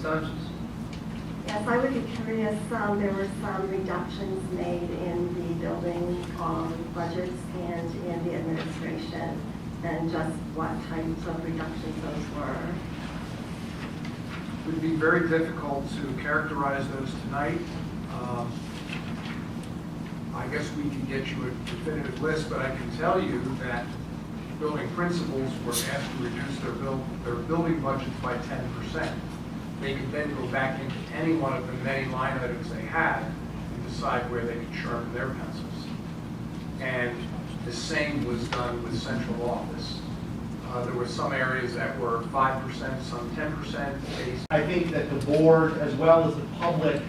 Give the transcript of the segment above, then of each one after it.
Donches? Yes, I would be curious. There were some reductions made in the building budgets and in the administration, and just what types of reductions those were. It would be very difficult to characterize those tonight. I guess we can get you a definitive list, but I can tell you that building principals were asked to reduce their building budgets by 10%. They could then go back into any one of the many line items they had and decide where they could sharpen their pencils. And the same was done with central office. There were some areas that were 5%, some 10% based. I think that the board, as well as the public,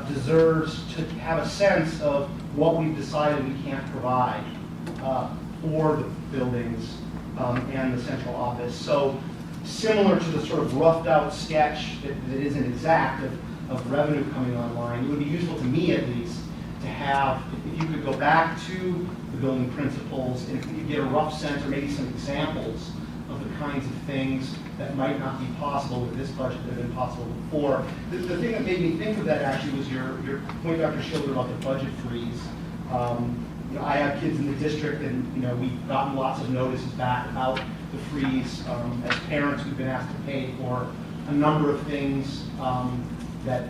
deserves to have a sense of what we've decided we can't provide for the buildings and the central office. So similar to the sort of roughed out sketch that isn't exact of revenue coming online, it would be useful to me at least to have, if you could go back to the building principles and if you could get a rough sense or maybe some examples of the kinds of things that might not be possible with this budget that have been possible before. The thing that made me think of that actually was your point, Dr. Schiller, about the budget freeze. You know, I have kids in the district, and you know, we've gotten lots of notices back about the freeze. As parents, we've been asked to pay for a number of things that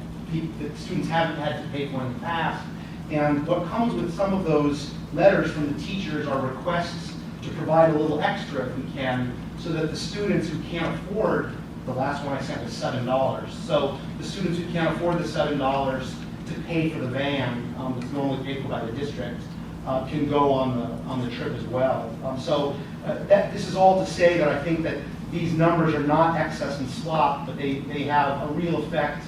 students haven't had to pay for in the past. And what comes with some of those letters from the teachers are requests to provide a little extra if we can, so that the students who can't afford, the last one I sent was $7. So the students who can't afford the $7 to pay for the van that's normally paid for by the district can go on the trip as well. This is all to say that I think that these numbers are not excess and slop, but they have a real effect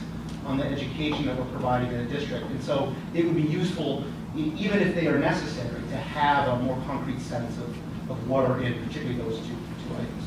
on the education that we're providing in the district. And so it would be useful, even if they are necessary, to have a more concrete sense of what are in particularly those two items.